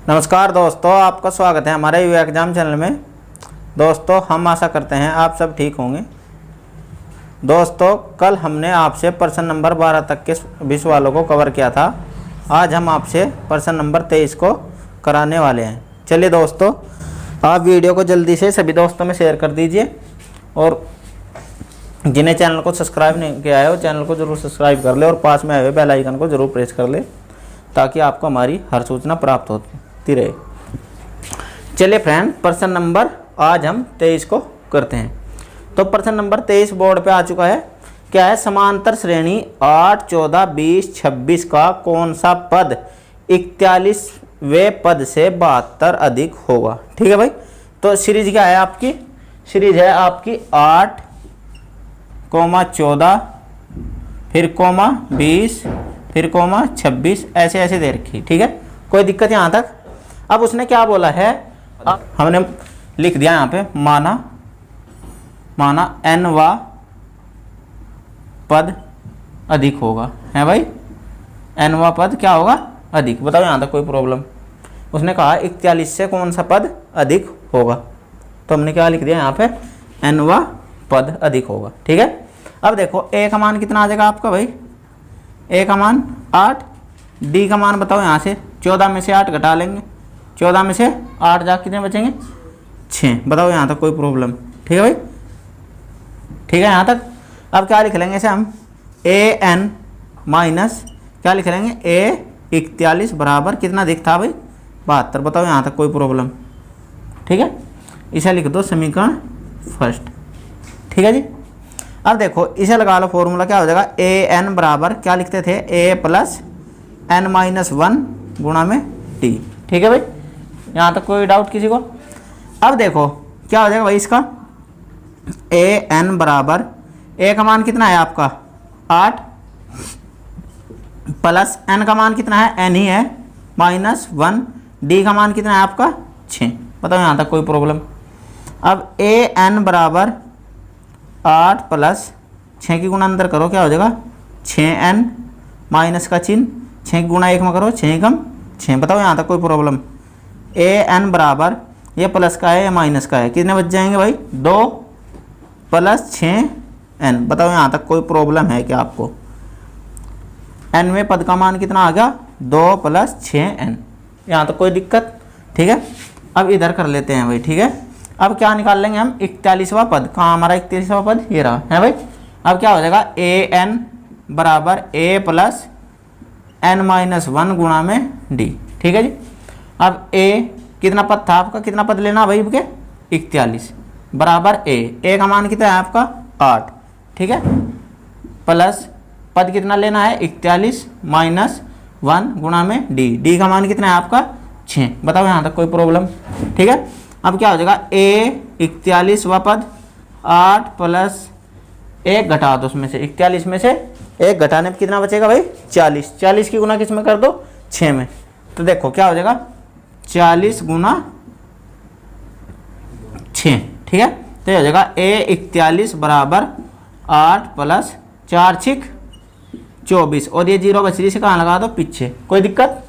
नमस्कार दोस्तों, आपका स्वागत है हमारे यू एग्जाम चैनल में। दोस्तों, हम आशा करते हैं आप सब ठीक होंगे। दोस्तों, कल हमने आपसे प्रश्न नंबर 12 तक के 20 सवालों को कवर किया था। आज हम आपसे प्रश्न नंबर 23 को कराने वाले हैं। चलिए दोस्तों, आप वीडियो को जल्दी से सभी दोस्तों में शेयर कर दीजिए और जिन्हें चैनल को सब्सक्राइब नहीं किया है वो चैनल को जरूर सब्सक्राइब कर ले और पास में आए हुए बेल आइकन को जरूर प्रेस कर ले ताकि आपको हमारी हर सूचना प्राप्त होती रहे। चलिए फ्रेंड, प्रश्न नंबर आज हम 23 को करते हैं। तो प्रश्न नंबर 23 बोर्ड पे आ चुका है। क्या है? समांतर श्रेणी 8, 14, 20, 26 का कौन सा पद 41वें पद से 72 अधिक होगा। ठीक है भाई। तो सीरीज क्या है आपकी? सीरीज है आपकी 8, 14, फिर 20, फिर 26, ऐसे ऐसे दे रखी। ठीक है, कोई दिक्कत यहाँ तक? अब उसने क्या बोला है, हमने लिख दिया यहाँ पे माना nवा पद अधिक होगा। है भाई, nवा पद क्या होगा? अधिक। बताओ यहाँ तक कोई प्रॉब्लम? उसने कहा 41 से कौन सा पद अधिक होगा, तो हमने क्या लिख दिया यहाँ पे? nवा पद अधिक होगा। ठीक है। अब देखो a का मान कितना आ जाएगा आपका भाई? a का मान 8, d का मान बताओ यहाँ से 14 में से 8 घटा लेंगे, 14 में से 8 जा कितने बचेंगे? 6। बताओ यहाँ तक कोई प्रॉब्लम? ठीक है भाई, ठीक है यहाँ तक। अब क्या लिख लेंगे इसे हम? an माइनस क्या लिख लेंगे? a 41 बराबर कितना अधिक था भाई? 72। बताओ यहाँ तक कोई प्रॉब्लम? ठीक है, इसे लिख दो समीकरण फर्स्ट। ठीक है जी। अब देखो इसे लगा लो, फॉर्मूला क्या हो जाएगा? an बराबर क्या लिखते थे? a प्लस n-1 गुणा में t। ठीक है भाई, यहाँ तक कोई डाउट किसी को? अब देखो क्या हो जाएगा भाई इसका? an बराबर a का मान कितना है आपका? 8 प्लस n का मान कितना है? n ही है, -1। d का मान कितना है आपका? 6। बताओ यहाँ तक कोई प्रॉब्लम? अब an बराबर 8 प्लस 6 की गुणा अंदर करो, क्या हो जाएगा? 6n माइनस का चिन्ह, 6 गुणा 1 में करो, 6 कम 6। बताओ यहाँ तक कोई प्रॉब्लम? an बराबर ये प्लस का है या माइनस का है, कितने बच जाएंगे भाई? 2 प्लस 6n। बताओ यहाँ तक कोई प्रॉब्लम है क्या आपको? nवें पद का मान कितना आ गया? 2 प्लस 6n। यहाँ तक कोई दिक्कत? ठीक है। अब इधर कर लेते हैं भाई। ठीक है, अब क्या निकाल लेंगे हम? 41वां पद। कहाँ हमारा 41वां पद? ये रहा है भाई। अब क्या हो जाएगा? an बराबर a प्लस n-1 गुणा में d। ठीक है जी। अब a कितना पद था आपका? कितना पद लेना भाई के? 41 बराबर a का मान कितना है आपका? 8। ठीक है, प्लस पद कितना लेना है? 41 -1 गुणा में d का मान कितना है आपका? 6। बताओ यहाँ तक कोई प्रॉब्लम? ठीक है। अब क्या हो जाएगा? a 41वां पद 8 प्लस 1 घटा दो, उसमें से 41 में से 1 घटाने पर कितना बचेगा भाई? 40। 40 की गुना किस में कर दो? 6 में। तो देखो क्या हो जाएगा? 40 गुना 6। ठीक है, तो ये हो जाएगा a 41 बराबर 8 प्लस 4 6 24 और ये 0 बच रही से कहाँ लगा दो? पीछे। कोई दिक्कत?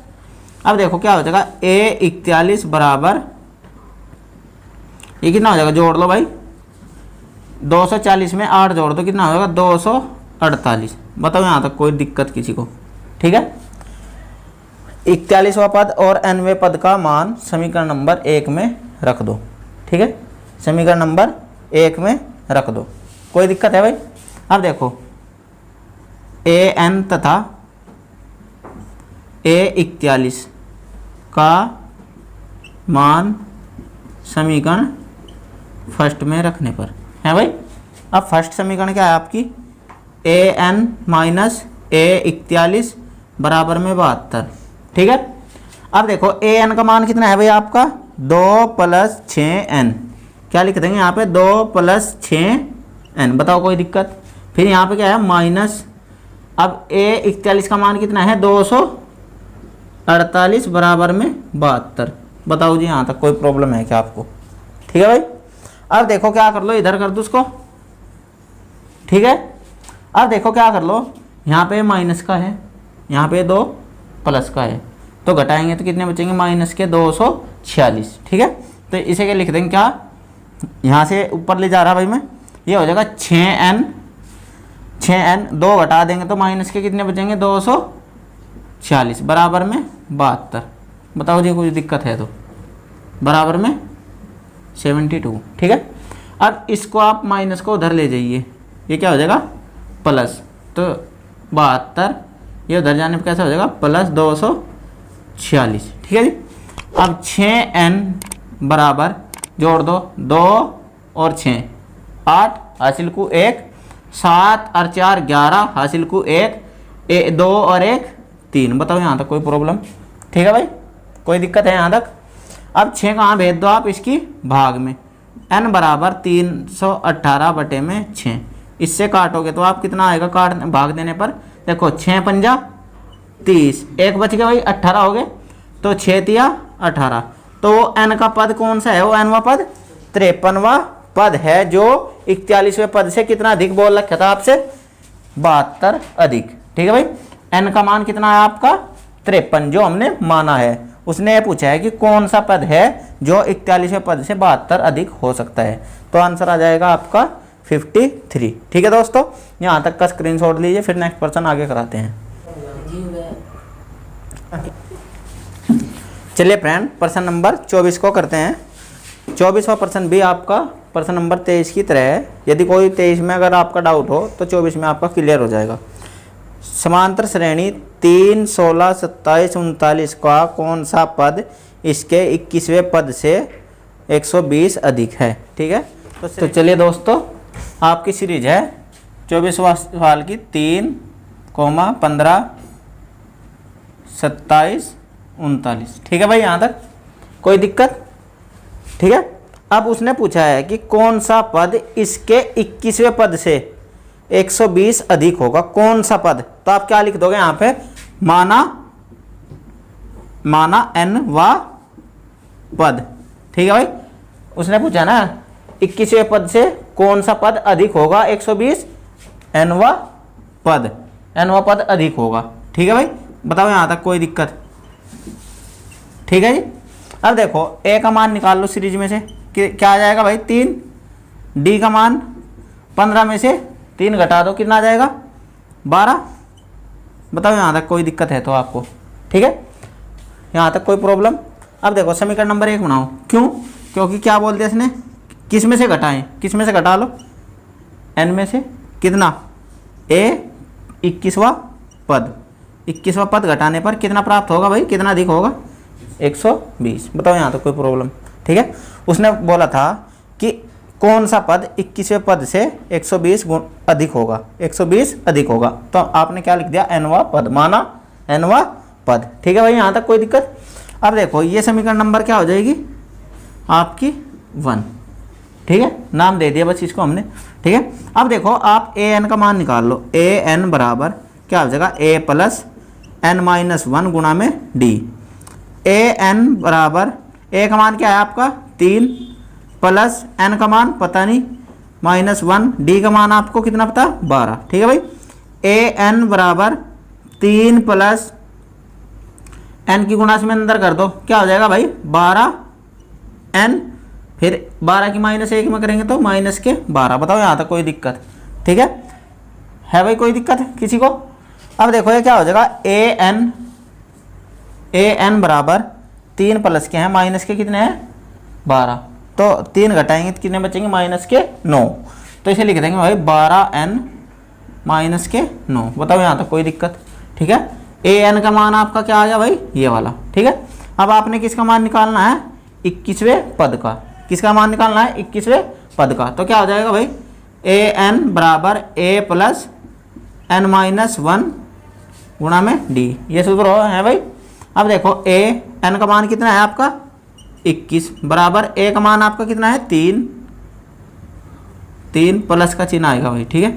अब देखो क्या हो जाएगा? a 41 बराबर ये कितना हो जाएगा? जोड़ लो भाई, 240 में 8 जोड़ दो, कितना हो जाएगा? 248। बताओ यहाँ तक कोई दिक्कत किसी को? ठीक है। 41वां पद और nवें पद का मान समीकरण नंबर 1 में रख दो। ठीक है, समीकरण नंबर 1 में रख दो। कोई दिक्कत है भाई? अब देखो an तथा a 41 का मान समीकरण फर्स्ट में रखने पर है भाई। अब फर्स्ट समीकरण क्या है आपकी? an माइनस a 41 बराबर में 72। ठीक है। अब देखो an का मान कितना है भाई आपका? 2 प्लस 6n। क्या लिख देंगे यहाँ पे? 2 प्लस 6n। बताओ कोई दिक्कत? फिर यहाँ पे क्या है? माइनस। अब a 41 का मान कितना है? 248 बराबर में 72। बताओ जी यहाँ तक कोई प्रॉब्लम है क्या आपको? ठीक है भाई। अब देखो क्या कर लो, इधर कर दो उसको। ठीक है, अब देखो क्या कर लो, यहाँ पे माइनस का है, यहाँ पे 2 प्लस का है, तो घटाएंगे तो कितने बचेंगे, माइनस के 246। ठीक है, तो इसे क्या लिख देंगे, क्या यहाँ से ऊपर ले जा रहा भाई मैं, ये हो जाएगा 6n, 2 घटा देंगे तो माइनस के कितने बचेंगे, 246 बराबर में 72। बताओ जी कोई दिक्कत है तो, बराबर में 72। ठीक है, अब इसको आप माइनस को उधर ले जाइए, ये क्या हो जाएगा प्लस, तो 72, ये उधर जाने पर कैसा हो जाएगा प्लस 246। ठीक है जी, अब 6n बराबर जोड़ दो, 2 और 6 8 हासिल को 1, 7 और 4 11 हासिल को 1, 2 और 1 3। बताओ यहाँ तक कोई प्रॉब्लम? ठीक है भाई, कोई दिक्कत है यहाँ तक? अब 6 कहाँ भेज दो आप, इसकी भाग में, n बराबर 318 बटे में 6, इससे काटोगे तो आप कितना आएगा, काट भाग देने पर देखो 6 पंजा 30, 1 बच गया भाई 18 हो गए, तो 6 तिया 18, तो n का पद कौन सा है, वो nवां पद 53वां पद है, जो 41वें पद से कितना अधिक बोल रखा था आपसे, 72 अधिक। ठीक है भाई, n का मान कितना है आपका 53, जो हमने माना है। उसने ये पूछा है कि कौन सा पद है जो 41वें पद से 72 अधिक हो सकता है, तो आंसर आ जाएगा आपका 53। ठीक है दोस्तों, यहाँ तक का स्क्रीनशॉट लीजिए, फिर नेक्स्ट पर्सन आगे कराते हैं। चलिए फ्रेंड, पर्सन नंबर 24 को करते हैं। 24वां पर्सन भी आपका पर्सन नंबर 23 की तरह है। यदि कोई 23 में अगर आपका डाउट हो तो 24 में आपका क्लियर हो जाएगा। समांतर श्रेणी 3, 16, 27, 39 का कौन सा पद इसके 21वें पद से 120 अधिक है। ठीक है, तो चलिए दोस्तों, आपकी सीरीज है 24वां सवाल की 3, 15, 27, 39। ठीक है भाई, यहाँ तक कोई दिक्कत? ठीक है, अब उसने पूछा है कि कौन सा पद इसके 21वें पद से 120 अधिक होगा, कौन सा पद? तो आप क्या लिख दोगे यहाँ पे, माना nवां पद। ठीक है भाई, उसने पूछा ना 21वें पद से कौन सा पद अधिक होगा 120, nवां पद अधिक होगा। ठीक है भाई, बताओ यहाँ तक कोई दिक्कत? ठीक है जी, अब देखो a का मान निकाल लो सीरीज में से, क्या आ जाएगा भाई 3, d का मान 15 में से 3 घटा दो, कितना आ जाएगा 12। बताओ यहाँ तक कोई दिक्कत है तो आपको? ठीक है, यहाँ तक कोई प्रॉब्लम? अब देखो समीकरण नंबर 1 बनाओ। क्यों? क्योंकि क्या बोलते हैं इसने, किस में से घटाएं, किस में से घटा लो, n में से, कितना a 21वां पद, 21वां पद घटाने पर कितना प्राप्त होगा भाई, कितना अधिक होगा 120। बताओ यहाँ तक कोई प्रॉब्लम? ठीक है, उसने बोला था कि कौन सा पद 21वें पद से 120 गुण अधिक होगा, 120 अधिक होगा, तो आपने क्या लिख दिया, nवां पद, माना nवां पद। ठीक है भाई, यहाँ तक कोई दिक्कत? अब देखो ये समीकरण नंबर क्या हो जाएगी आपकी 1। ठीक है, नाम दे दिया बस इसको हमने। ठीक है, अब देखो आप an का मान निकाल लो, an बराबर क्या हो जाएगा, a प्लस n-1 गुणा में d। an बराबर a का मान क्या है आपका 3, प्लस n का मान पता नहीं -1, d का मान आपको कितना पता, 12। ठीक है भाई, an बराबर 3 प्लस n की गुणा में अंदर कर दो, क्या हो जाएगा भाई 12n, फिर 12 की -1 में करेंगे तो -12। बताओ यहाँ तक कोई दिक्कत? ठीक है भाई, कोई दिक्कत है किसी को? अब देखो ये क्या हो जाएगा, an बराबर 3 प्लस के हैं, माइनस के कितने हैं 12, तो 3 घटाएंगे तो कितने बचेंगे, -9। तो इसे लिख देंगे भाई 12n -9। बताओ यहाँ तक कोई दिक्कत? ठीक है, an का मान आपका क्या आ गया भाई, ये वाला। ठीक है, अब आपने किसका मान निकालना है, 21वें पद का। किसका मान निकालना है, 21वें पद का। तो क्या हो जाएगा भाई, an बराबर a प्लस n-1 गुणा में d। ये सूत्र है भाई। अब देखो n का मान कितना है आपका 21, बराबर a का मान आपका कितना है 3 प्लस का चिन्ह आएगा भाई। ठीक है,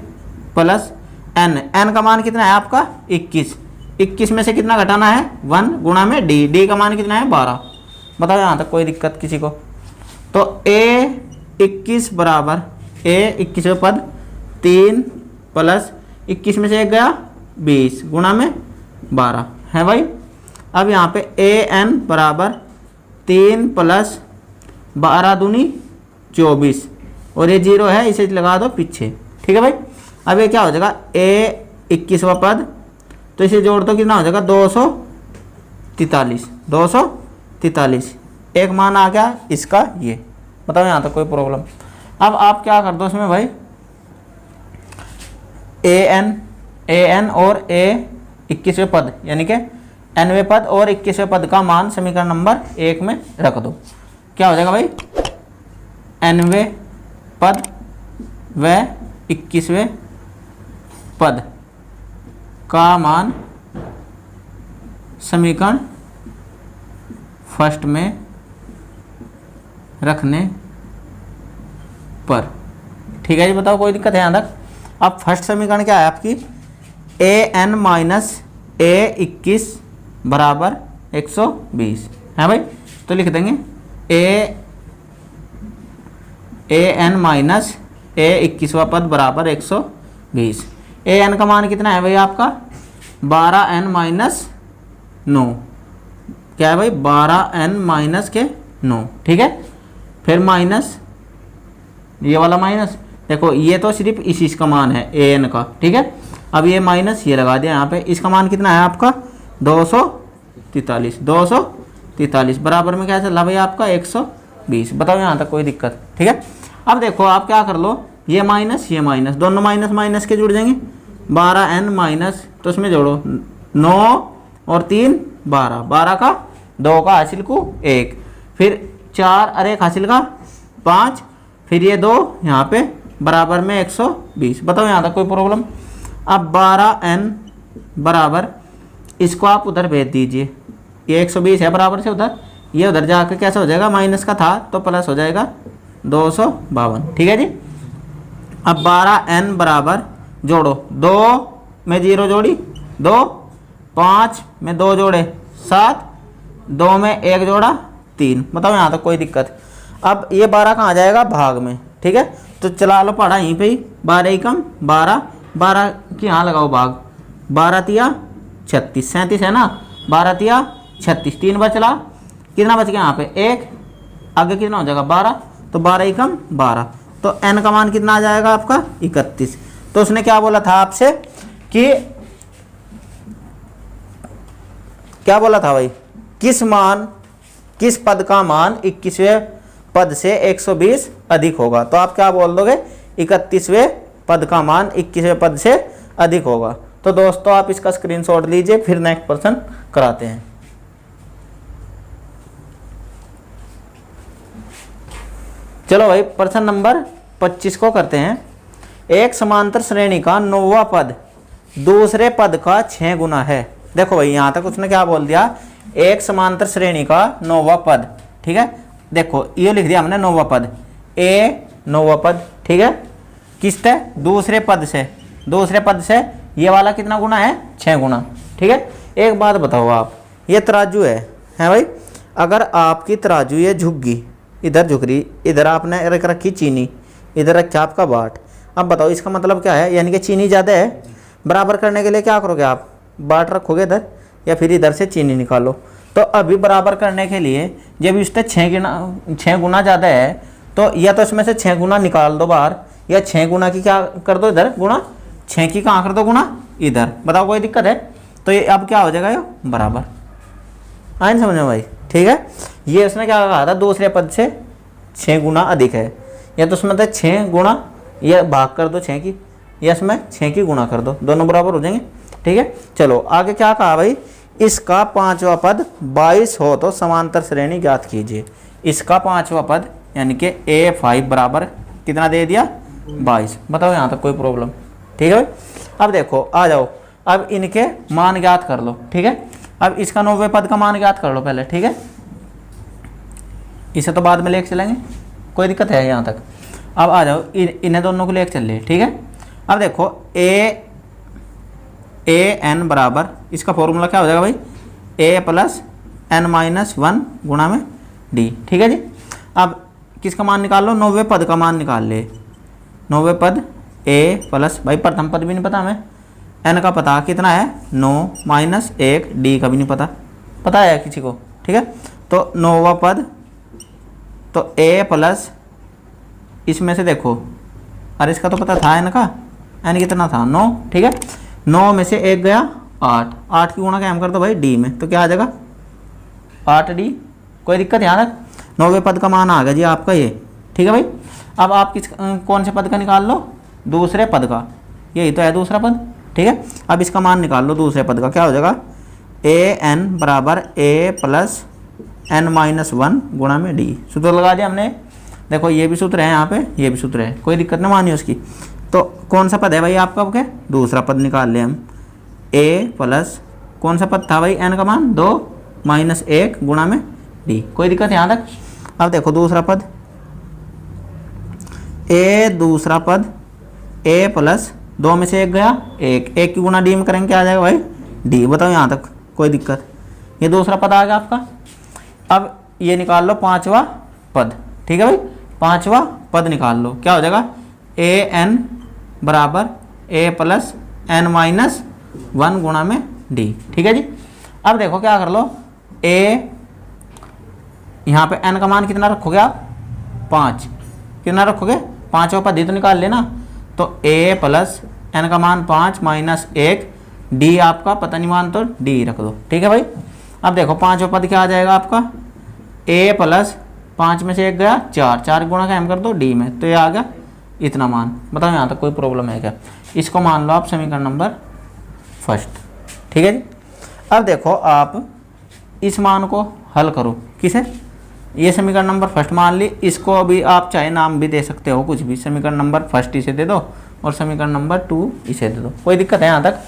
प्लस n का मान कितना है आपका 21 में से कितना घटाना है 1 गुणा में d का मान कितना है 12। बताओ यहाँ तक कोई दिक्कत किसी को? तो a21 बराबर a21वें पद 3 प्लस 21 में से 1 गया 20 गुणा में 12 है भाई। अब यहाँ पे ए एन बराबर 3 + 12 दूनी 24 और ये 0 है, इसे लगा दो पीछे। ठीक है भाई। अब ये क्या हो जाएगा, ए 21वां पद, तो इसे जोड़ दो, कितना हो जाएगा 243। 243 एक मान आ गया इसका ये। बताओ यहाँ तक कोई प्रॉब्लम। अब आप क्या कर दो इसमें भाई, ए एन और ए 21वें पद यानी कि nवें पद और 21वें पद का मान समीकरण नंबर 1 में रख दो। क्या हो जाएगा भाई, nवें पद व 21वें पद का मान समीकरण फर्स्ट में रखने पर। ठीक है जी, बताओ कोई दिक्कत है यहाँ तक। अब फर्स्ट समीकरण क्या है आपकी, ए एन माइनस ए 21 बराबर 120 है भाई। तो लिख देंगे ए एन माइनस ए 21वां पद बराबर 120। ए एन का मान कितना है भाई आपका, 12n माइनस 9। क्या है भाई, 12n माइनस के 9। ठीक है, फिर माइनस ये वाला माइनस, देखो ये तो सिर्फ इसी का मान है ए एन का। ठीक है, अब ये माइनस ये लगा दिया यहाँ पे, इसका मान कितना है आपका 243। 243 बराबर में क्या चला भाई आपका 120। बताओ यहाँ तक कोई दिक्कत। ठीक है, अब देखो आप क्या कर लो, ये माइनस दोनों माइनस माइनस के जुड़ जाएंगे। 12n माइनस, तो इसमें जोड़ो 9 और 3 12, 12 का 2 का हासिल को 1, फिर 4 और 1 हासिल का 5, फिर ये 2 यहाँ पे बराबर में 120। बताओ यहाँ तक कोई प्रॉब्लम। अब 12n बराबर, इसको आप उधर भेज दीजिए, ये 120 है बराबर से उधर, ये उधर जाकर कैसे हो जाएगा, माइनस का था तो प्लस हो जाएगा 252। ठीक है जी। अब 12n बराबर जोड़ो, 2 में 0 जोड़ी 2, 5 में 2 जोड़े 7, 2 में 1 जोड़ा 3। बताओ यहाँ तक कोई दिक्कत। अब ये 12 कहाँ जाएगा, भाग में। ठीक है, तो चला लो पढ़ा यहीं पे ही, 12 एकम 12, 12 की यहाँ लगाओ भाग, 12 तिया 36, 37 है ना, 12 तिया 36, 3 बार चला, कितना बच गया यहाँ पे 1, आगे कितना हो जाएगा 12, तो 12 एकम 12, तो n का मान कितना आ जाएगा आपका 31। तो उसने क्या बोला था आपसे कि, क्या बोला था भाई, किस पद का मान 21वें पद से 120 अधिक होगा। तो आप क्या बोल दोगे, 31वें पद का मान 21वें पद से अधिक होगा। तो दोस्तों आप इसका स्क्रीनशॉट लीजिए, फिर नेक्स्ट प्रश्न कराते हैं। चलो भाई प्रश्न नंबर 25 को करते हैं। एक समांतर श्रेणी का 9वां पद दूसरे पद का 6 गुना है। देखो भाई यहाँ तक उसने क्या बोल दिया, एक समांतर श्रेणी का 9वां पद। ठीक है, देखो ये लिख दिया हमने 9वां पद, ए 9वां पद। ठीक है, किससे, दूसरे पद से, दूसरे पद से ये वाला कितना गुना है, 6 गुना। ठीक है, एक बात बताओ आप, ये तराजू है भाई, अगर आपकी तराजू ये झुक गई, इधर झुक रही, इधर आपने रख रखी चीनी, इधर रखा आपका बाट। अब बताओ इसका मतलब क्या है, यानी कि चीनी ज़्यादा है, बराबर करने के लिए क्या करोगे आप, बाट रखोगे इधर या फिर इधर से चीनी निकालो। तो अभी बराबर करने के लिए जब इससे 6 गुना ज़्यादा है, तो या तो इसमें से 6 गुना निकाल दो बाहर, या 6 गुना की क्या कर दो इधर गुणा, 6 की कहाँ कर दो गुणा इधर। बताओ कोई दिक्कत है। तो ये अब क्या हो जाएगा, ये बराबर। आए समझ में भाई। ठीक है, ये उसने क्या कहा था, दूसरे पद से 6 गुना अधिक है, या तो उसमें 6 गुणा, या भाग कर दो 6 की, या इसमें 6 की गुणा कर दो, दोनों बराबर हो जाएंगे। ठीक है, चलो आगे क्या कहा भाई, इसका 5वां पद 22 हो तो समांतर श्रेणी ज्ञात कीजिए। इसका 5वां पद यानी कि A5 बराबर कितना दे दिया, 22। बताओ यहाँ तक कोई प्रॉब्लम। ठीक है भाई, अब देखो आ जाओ, अब इनके मान ज्ञात कर लो। ठीक है, अब इसका 9वें पद का मान ज्ञात कर लो पहले। ठीक है, इसे तो बाद में लेके चलेंगे, कोई दिक्कत है यहाँ तक। अब आ जाओ इन्हें दोनों को लेके चल रही है। ठीक है, अब देखो ए एन बराबर, इसका फॉर्मूला क्या हो जाएगा भाई, ए प्लस एन माइनस 1 गुणा में डी। ठीक है जी, अब किसका मान निकाल लो, 9वें पद का मान निकाल ले। 9वें पद ए प्लस, भाई प्रथम पद भी नहीं पता हमें, एन का पता कितना है 9 माइनस 1, डी का भी नहीं पता। पता है किसी को? ठीक है, तो 9वां पद, तो ए प्लस इसमें से देखो, अरे इसका तो पता था n का, n कितना था 9, ठीक है, 9 में से 1 गया 8, 8 की गुणा क्या हम कर दो भाई d में, तो क्या आ जाएगा 8d। कोई दिक्कत यहाँ तक? 9वें पद का मान आ गया जी आपका ये, ठीक है भाई। अब आप कौन से पद का निकाल लो? दूसरे पद का, यही तो है दूसरा पद, ठीक है। अब इसका मान निकाल लो दूसरे पद का, क्या हो जाएगा ए एन बराबर ए प्लस एन माइनस 1 गुणा में डी। सूत्र लगा दिया हमने, देखो ये भी सूत्र है यहाँ पे, ये भी सूत्र है, कोई दिक्कत ना मानिए उसकी। तो कौन सा पद है भाई आपका? क्या दूसरा पद निकाल ले हम, ए प्लस कौन सा पद था भाई एन का मान 2 माइनस 1 गुणा में डी। कोई दिक्कत यहाँ तक? अब देखो दूसरा पद, ए दूसरा पद ए प्लस 2 में से 1 गया 1, 1 की गुणा डी में करेंगे क्या आ जाएगा भाई डी। बताओ यहाँ तक कोई दिक्कत? ये दूसरा पद आ गया आपका। अब ये निकाल लो 5वां पद, ठीक है भाई, 5वां पद निकाल लो, क्या हो जाएगा ए एन बराबर ए प्लस एन माइनस 1 गुणा में डी, ठीक है जी। अब देखो क्या कर लो, ए यहाँ पे एन का मान कितना रखोगे आप 5, कितना रखोगे 5वां पद ही तो निकाल लेना, तो ए प्लस एन का मान 5 माइनस 1 डी आपका पता नहीं मान तो डी रख दो, ठीक है भाई। अब देखो 5वां पद क्या आ जाएगा आपका ए प्लस 5 में से 1 गया 4, 4 गुणा का हम कर दो डी में, तो ये आ गया इतना मान। बताओ यहाँ तक कोई प्रॉब्लम है क्या? इसको मान लो आप समीकरण नंबर फर्स्ट, ठीक है जी। अब देखो आप इस मान को हल करो, किसे? ये समीकरण नंबर फर्स्ट मान ली, इसको अभी आप चाहे नाम भी दे सकते हो कुछ भी, समीकरण नंबर फर्स्ट इसे दे दो और समीकरण नंबर 2 इसे दे दो, कोई दिक्कत है यहाँ तक?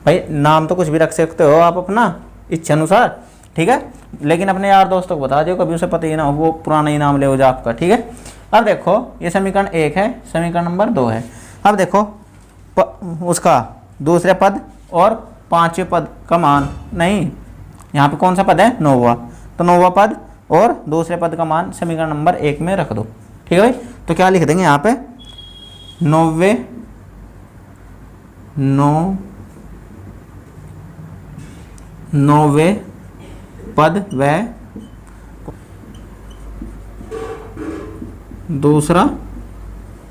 भाई नाम तो कुछ भी रख सकते हो आप अपना इच्छा अनुसार, ठीक है, लेकिन अपने यार दोस्तों को बता दो, कभी उसे पता ही ना हो वो पुराना ही नाम ले हो जाए आपका, ठीक है। अब देखो ये समीकरण 1 है, समीकरण नंबर 2 है। अब देखो उसका दूसरे पद और 5वें पद का मान, नहीं यहाँ पे कौन सा पद है 9वां, तो 9वां पद और दूसरे पद का मान समीकरण नंबर 1 में रख दो, ठीक है भाई। तो क्या लिख देंगे यहाँ पे 9वें पद व दूसरा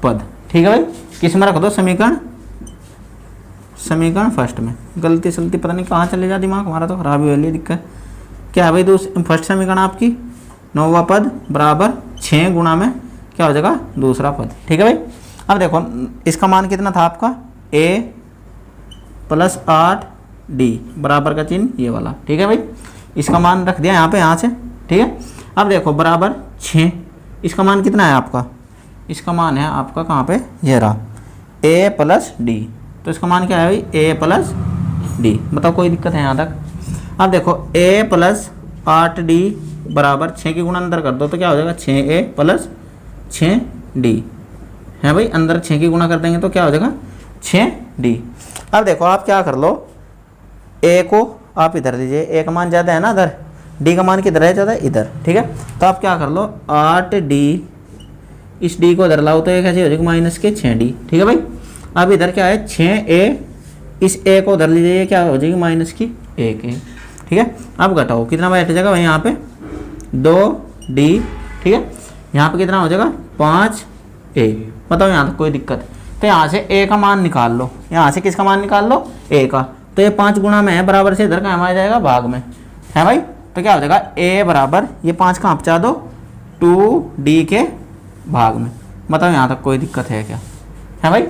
पद, ठीक है भाई, किस में रख दो समीकरण फर्स्ट में। गलती सलती पता नहीं कहाँ चले जा, दिमाग हमारा तो खराब ही हो रही दिक्कत। क्या है भाई फर्स्ट समीकरण आपकी 9वां पद बराबर 6 गुणा में क्या हो जाएगा दूसरा पद, ठीक है भाई। अब देखो इसका मान कितना था आपका a प्लस 8 d बराबर का चिन्ह ये वाला, ठीक है भाई, इसका मान रख दिया यहाँ पे, यहाँ से, ठीक है। अब देखो बराबर 6, इसका मान कितना है आपका? इसका मान है आपका कहाँ पे, ये रहा a प्लस डी, तो इसका मान क्या है भाई a प्लस डी। बताओ कोई दिक्कत है यहाँ तक? अब देखो a प्लस 8d बराबर 6 की गुणा अंदर कर दो, तो क्या हो जाएगा 6a प्लस 6d है भाई, अंदर 6 की गुणा कर देंगे तो क्या हो जाएगा 6d। अब देखो आप क्या कर लो, a को आप इधर दीजिए, a का मान ज़्यादा है ना इधर, d का मान किधर है ज़्यादा इधर, ठीक है। तो आप क्या कर लो 8d, इस d को इधर लाओ तो ये कैसे हो जाएगा माइनस के 6d, ठीक है भाई। अब इधर क्या है 6a, इस a को उधर लीजिए क्या हो जाएगी माइनस की 1a, ठीक है। अब घटाओ कितना बैठ जाएगा भाई यहाँ पे 2d, ठीक है, यहाँ पे कितना हो जाएगा 5a। बताओ यहाँ तक कोई दिक्कत? तो यहाँ से a का मान निकाल लो, यहाँ से किसका मान निकाल लो a का, तो ये 5 गुणा में है बराबर से इधर कहाँ आ जाएगा भाग में, है भाई। तो क्या हो जाएगा a बराबर ये 5 कहाँ पहुँचा दो 2d के भाग में। बताओ यहाँ तक कोई दिक्कत है क्या? है भाई,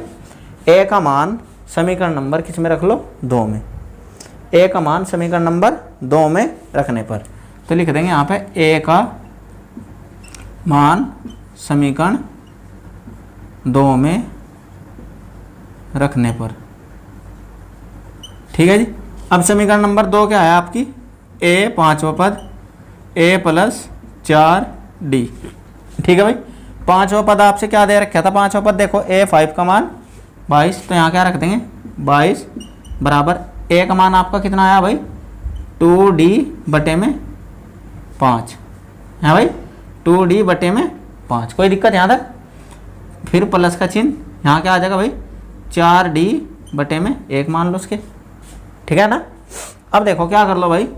a का मान समीकरण नंबर किस में रख लो 2 में, a का मान समीकरण नंबर 2 में रखने पर तो लिख देंगे यहाँ पे a का मान समीकरण 2 में रखने पर, ठीक है जी। अब समीकरण नंबर 2 क्या है आपकी a 5वां पद a प्लस 4d, ठीक है भाई। 5वां पद आपसे क्या दे रखा था, 5वां पद देखो a 5 का मान 22, तो यहाँ क्या रख देंगे 22 बराबर a का मान आपका कितना आया भाई 2d बटे में 5 है भाई, 2d बटे में 5। कोई दिक्कत यहाँ तक? फिर प्लस का चिन्ह, यहाँ क्या आ जाएगा भाई 4d बटे में 1 मान लो उसके, ठीक है ना। अब देखो क्या कर लो भाई,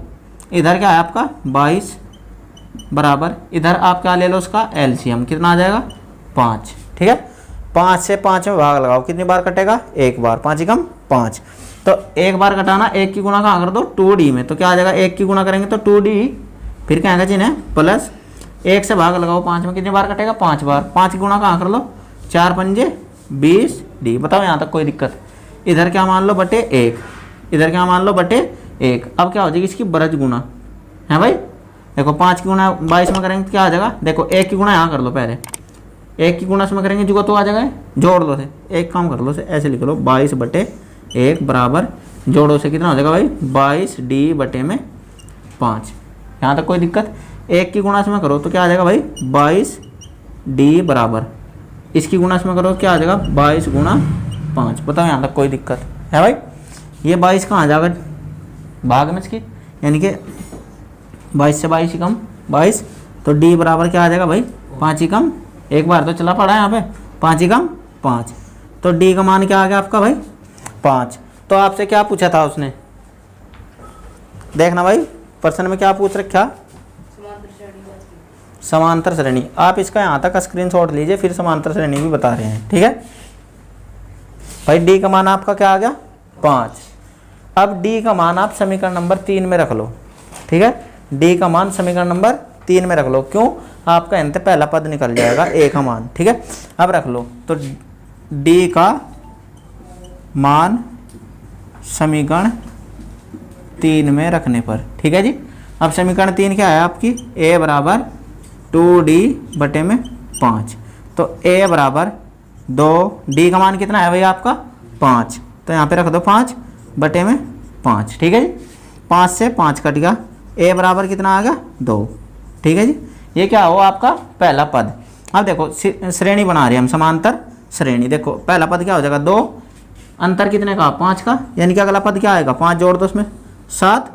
इधर क्या है आपका 22 बराबर, इधर आप क्या ले लो उसका एलसीएम, कितना आ जाएगा 5। ठीक है, 5 से 5 में भाग लगाओ, कितनी बार कटेगा, एक बार, 5 एकम 5। तो एक बार कटाना, एक की गुणा कहाँ कर दो 2d में, तो क्या आ जाएगा, एक की गुणा करेंगे तो 2d, फिर क्या आएगा चिन्ह प्लस, एक से भाग लगाओ 5 में, कितनी बार कटेगा 5 बार, 5 की गुणा कहाँ कर लो 4 पंजे 20d। बताओ यहाँ तक कोई दिक्कत, इधर क्या मान लो बटे 1, इधर क्या मान लो बटे 1। अब क्या हो जाएगी इसकी बरज गुणा, है भाई, देखो 5 की गुणा 22 में करेंगे तो क्या आ जाएगा, देखो 1 की गुणा यहाँ कर लो, पहले 1 की गुणा इसमें करेंगे जो तो आ जाएगा, जोड़ लो से, एक काम कर लो से, ऐसे लिख लो 22 बटे 1 बराबर, जोड़ो से कितना हो जाएगा भाई 22d बटे में 5। यहाँ तक कोई दिक्कत, 1 की गुणा इसमें करो तो क्या आ जाएगा भाई 22d बराबर, इसकी गुणा इसमें करो क्या आ जाएगा 22 गुणा 5। बताओ यहाँ तक कोई दिक्कत है भाई, ये 22 कहाँ आ जाएगा भाग में इसकी, यानी कि 22 से 22 ही कम 22, तो d बराबर क्या आ जाएगा भाई 5 ही कम, एक बार तो चला पड़ा है यहाँ पे 5 ही कम 5, तो d का मान क्या आ गया आपका भाई 5। तो आपसे क्या पूछा था उसने, देखना भाई प्रश्न में क्या पूछ रखा, समांतर श्रेणी। आप इसका यहाँ तक स्क्रीनशॉट लीजिए, फिर समांतर श्रेणी भी बता रहे हैं। ठीक है भाई, d का मान आपका क्या आ गया 5। अब d का मान आप समीकरण नंबर 3 में रख लो। ठीक है, d का मान समीकरण नंबर 3 में रख लो, क्यों, आपका अंत पहला पद निकल जाएगा a का मान। ठीक है, अब रख लो, तो d का मान समीकरण 3 में रखने पर, ठीक है जी। अब समीकरण 3 क्या है आपकी, a बराबर 2d बटे में 5, तो a बराबर 2d का मान कितना है भाई आपका 5, तो यहाँ पे रख दो 5 बटे में 5। ठीक है जी, 5 से 5 कट गया, a बराबर कितना आ गया 2। ठीक है जी, ये क्या हो आपका पहला पद। अब देखो श्रेणी बना रहे हैं हम, समांतर श्रेणी। देखो पहला पद क्या हो जाएगा 2, अंतर कितने का 5 का, यानी कि अगला पद क्या आएगा 5 जोड़ दो उसमें 7,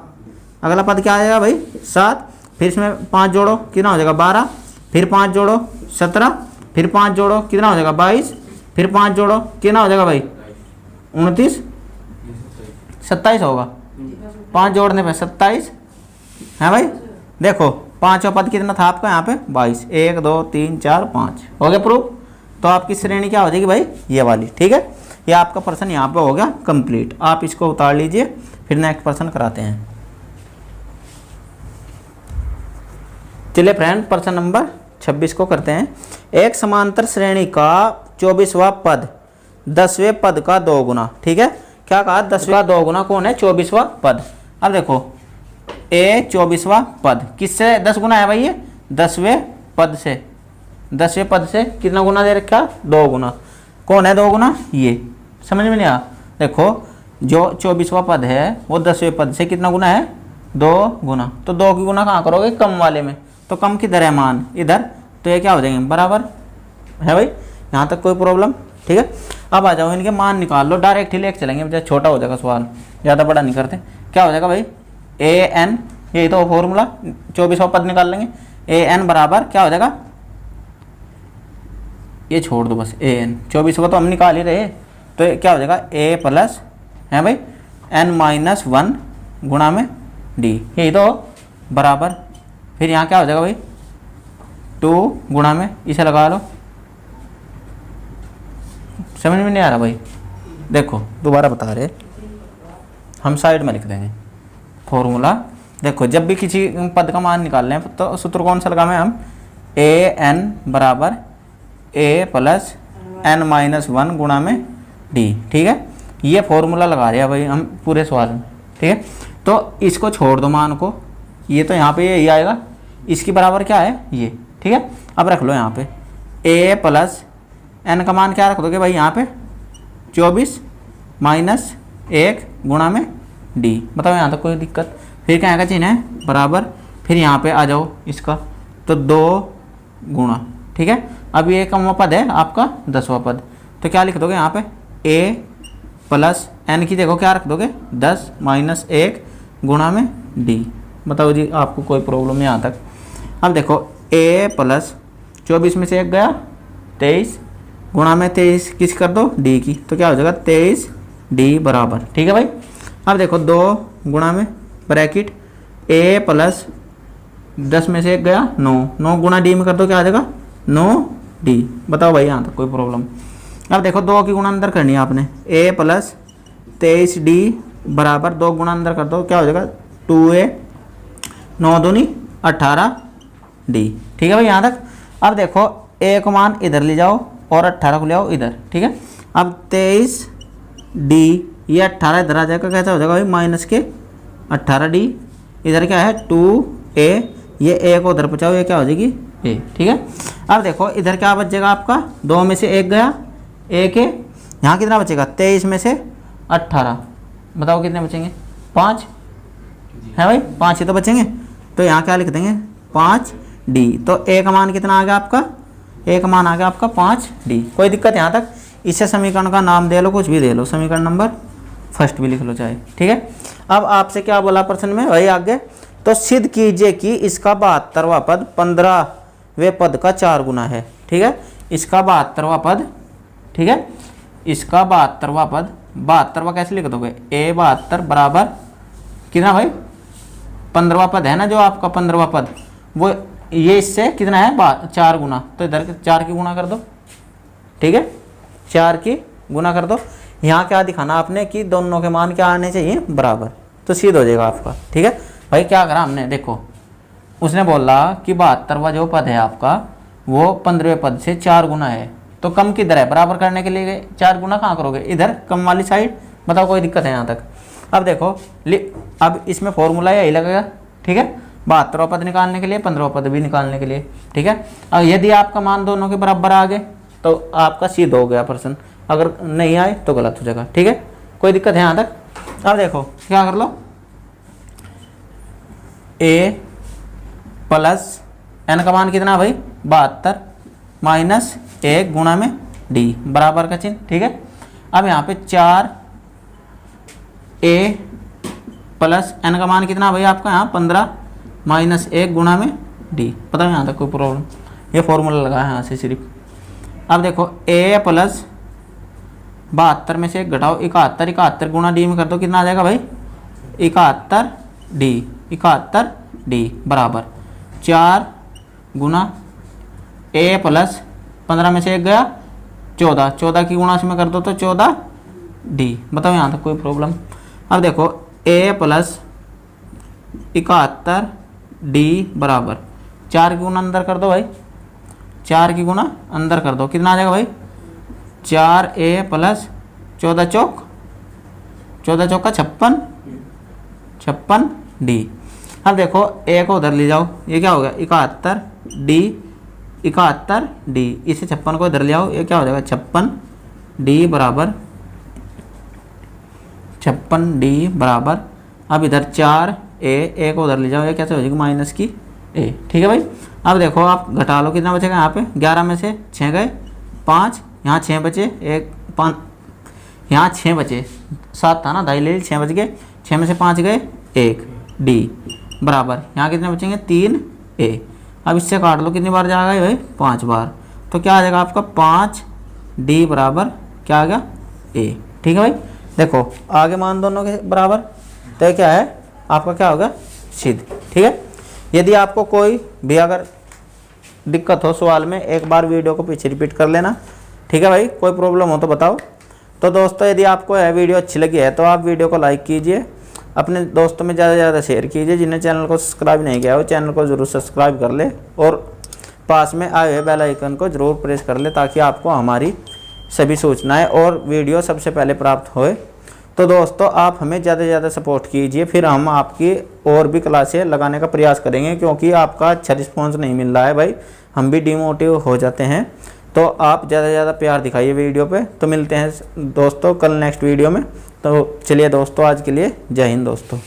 अगला पद क्या आएगा भाई 7, फिर इसमें 5 जोड़ो कितना हो जाएगा 12, फिर 5 जोड़ो 17, फिर 5 जोड़ो कितना हो जाएगा 22, फिर 5 जोड़ो कितना हो जाएगा भाई 29, 27 होगा, 5 जोड़ने पे 27 है भाई। देखो पांचवा पद कितना था आपका यहाँ पे 22, 1 2 3 4 5 हो गया प्रूफ। तो आपकी श्रेणी क्या हो जाएगी भाई ये वाली। ठीक है, ये आपका प्रश्न यहाँ पे हो गया कंप्लीट। आप इसको उतार लीजिए, फिर नेक्स्ट प्रश्न कराते हैं। चलिए फ्रेंड, प्रश्न नंबर 26 को करते हैं। एक समांतर श्रेणी का 24वां पद 10वें पद का 2 गुना। ठीक है, क्या कहा 10वें का 2 गुना कौन है 24वां पद। अब देखो ए 24वां पद किससे 10 गुना है भाई, ये 10वें पद से, 10वें पद से कितना गुना दे रखा 2 गुना। कौन है 2 गुना, ये समझ में नहीं आया। देखो जो 24वां पद है वो 10वें पद से कितना गुना है 2 गुना। तो 2 की गुना कहाँ करोगे कम वाले में, तो कम किधर है मान इधर, तो ये क्या हो जाएंगे बराबर है भाई। यहाँ तक कोई प्रॉब्लम। ठीक है, अब आ जाओ इनके मान निकाल लो, डायरेक्ट ही लेके चलेंगे, जैसे छोटा हो जाएगा सवाल, ज़्यादा बड़ा नहीं करते। क्या हो जाएगा भाई ए एन, यही तो फॉर्मूला 24वां पद निकाल लेंगे। ए एन बराबर क्या हो जाएगा, ये छोड़ दो बस, ए एन 24वां तो हम निकाल ही रहे, तो ये क्या हो जाएगा ए प्लस है भाई n-1 गुणा में डी, यही तो बराबर। फिर यहाँ क्या हो जाएगा भाई 2 गुणा में, इसे लगा लो। समझ में नहीं आ रहा भाई, देखो दोबारा बता रहे, हम साइड में लिख देंगे फॉर्मूला। देखो जब भी किसी पद का मान निकाल लें तो सूत्र कौन सा लगाएं हम, ए एन बराबर ए प्लस n-1 गुणा में डी। ठीक है, ये फॉर्मूला लगा रहे हैं भाई हम पूरे सवाल में। ठीक है, तो इसको छोड़ दो मान को, ये तो यहाँ पे यही आएगा, इसकी बराबर क्या है ये। ठीक है, अब रख लो यहाँ पे a प्लस n का मान क्या रख दोगे भाई यहाँ पे 24 माइनस 1 गुणा में d। बताओ यहाँ तक कोई दिक्कत। फिर क्या आएगा चिन्ह है बराबर, फिर यहाँ पे आ जाओ इसका, तो 2 गुणा। ठीक है, अब ये कमवा पद है आपका 10वां पद, तो क्या लिख दोगे यहाँ पे a प्लस n की देखो क्या रख दोगे 10 माइनस 1 गुणा में d। बताओ जी आपको कोई प्रॉब्लम नहीं यहाँ तक। अब देखो a प्लस 24 में से 1 गया 23 गुणा में 23 किस कर दो d की, तो क्या हो जाएगा 23 d बराबर। ठीक है भाई, अब देखो 2 गुणा में ब्रैकेट ए प्लस 10 में से 1 गया 9, 9 गुना डी में कर दो क्या आ जाएगा 9d। बताओ भाई यहाँ तक कोई प्रॉब्लम। अब देखो 2 की गुणा अंदर करनी है आपने, a प्लस 23d बराबर 2 गुणा अंदर कर दो क्या हो जाएगा 2a, 9 दूनी 18d। ठीक है भाई यहाँ तक। अब देखो a को मान इधर ले जाओ और 18 को ले आओ इधर। ठीक है, अब 23d ये 18 इधर आ जाएगा, कैसा हो जाएगा भाई माइनस के 18d। इधर क्या है 2a, ये a को उधर पहुँचाओ, ये क्या हो जाएगी a। ठीक है, अब देखो इधर क्या बचेगा आपका 2 में से 1 गया, 1 है, यहाँ कितना बचेगा 23 में से 18, बताओ कितने बचेंगे 5 है भाई, 5 ही तो बचेंगे। तो यहाँ क्या लिख देंगे 5d। तो a का मान कितना आ गया आपका, a का मान आ गया आपका 5d। कोई दिक्कत यहाँ तक। इसे समीकरण का नाम दे लो, कुछ भी दे लो, समीकरण नंबर फर्स्ट भी लिख लो चाहे। ठीक है, अब आपसे क्या बोला प्रश्न में भाई आगे, तो सिद्ध कीजिए कि इसका 72वां पद 15वें पद का 4 गुना है। ठीक है, इसका 72वां पद, ठीक है, इसका 72वां पद, 72वां कैसे लिख दोगे a 72 बराबर कितना भाई 15वां पद है ना जो आपका 15वां पद, वो ये इससे कितना है 4 गुना, तो इधर 4 की गुना कर दो। ठीक है, 4 की गुना कर दो। यहाँ क्या दिखाना आपने कि दोनों के मान क्या आने चाहिए बराबर, तो सीध हो जाएगा आपका। ठीक है भाई, क्या करा हमने, देखो उसने बोला कि 72वां जो पद है आपका वो 15वें पद से 4 गुना है, तो कम किधर है बराबर करने के लिए 4 गुना कहाँ करोगे इधर कम वाली साइड। बताओ कोई दिक्कत है यहाँ तक। अब देखो अब इसमें फॉर्मूला यही लगेगा। ठीक है, 72वां पद निकालने के लिए 15वां पद भी निकालने के लिए। ठीक है, अब यदि आपका मान दोनों के बराबर आ गए तो आपका सीध हो गया प्रश्न, अगर नहीं आए तो गलत हो जाएगा। ठीक है, कोई दिक्कत है यहाँ तक। अब देखो क्या कर लो, a प्लस n का मान कितना भाई 72 माइनस 1 गुणा में d बराबर का चिन्ह। ठीक है, अब यहाँ पे 4a प्लस n का मान कितना भाई आपका यहाँ 15 माइनस 1 गुणा में d। पता है यहाँ तक कोई प्रॉब्लम, ये फॉर्मूला लगा है यहाँ से सिर्फ। अब देखो a प्लस 72 में से 1 घटाओ 71, 71 गुणा d में कर दो कितना आ जाएगा भाई 71d बराबर 4 गुना a प्लस 15 में से 1 गया 14, 14 की गुणा से में कर दो तो 14d। बताओ यहाँ तक कोई प्रॉब्लम। अब देखो a प्लस 71d बराबर 4 की गुना अंदर कर दो भाई, 4 की गुना अंदर कर दो कितना आ जाएगा भाई 4a प्लस 14 चौक 14 का 56d। अब देखो a को उधर ले जाओ, ये क्या हो गया 71d, इसे 56 को इधर ले आओ, ये क्या हो जाएगा 56d बराबर 56d बराबर। अब इधर 4a को उधर ले जाओ, ये कैसे हो जाएगी माइनस की a। ठीक है भाई, अब देखो आप घटा लो कितना बचेगा यहाँ पे 11 में से 6 गए 5, यहाँ 6 बचे 1 5, यहाँ 6 बचे 7 था ना, ढाई ले 6 बच गए, 6 में से 5 गए 1d बराबर यहाँ कितने बचेंगे 3a। अब इससे काट लो कितनी बार जाएगा भाई 5 बार, तो क्या आ जाएगा आपका 5d बराबर क्या आ गया a। ठीक है भाई, देखो आगे मान दोनों के बराबर, तो क्या है आपका क्या होगा सिद्ध। ठीक है, यदि आपको कोई भी अगर दिक्कत हो सवाल में, एक बार वीडियो को पीछे रिपीट कर लेना। ठीक है भाई, कोई प्रॉब्लम हो तो बताओ। तो दोस्तों यदि आपको यह वीडियो अच्छी लगी है तो आप वीडियो को लाइक कीजिए, अपने दोस्तों में ज़्यादा से ज़्यादा शेयर कीजिए। जिन्हें चैनल को सब्सक्राइब नहीं किया हो चैनल को ज़रूर सब्सक्राइब कर ले और पास में आए हुए बेल आइकन को ज़रूर प्रेस कर ले ताकि आपको हमारी सभी सूचनाएं और वीडियो सबसे पहले प्राप्त होए। तो दोस्तों आप हमें ज़्यादा से ज़्यादा सपोर्ट कीजिए, फिर हम आपकी और भी क्लासें लगाने का प्रयास करेंगे, क्योंकि आपका अच्छा रिस्पॉन्स नहीं मिल रहा है भाई, हम भी डिमोटिव हो जाते हैं। तो आप ज़्यादा से ज़्यादा प्यार दिखाइए वीडियो पे। तो मिलते हैं दोस्तों कल नेक्स्ट वीडियो में। तो चलिए दोस्तों आज के लिए जय हिंद दोस्तों।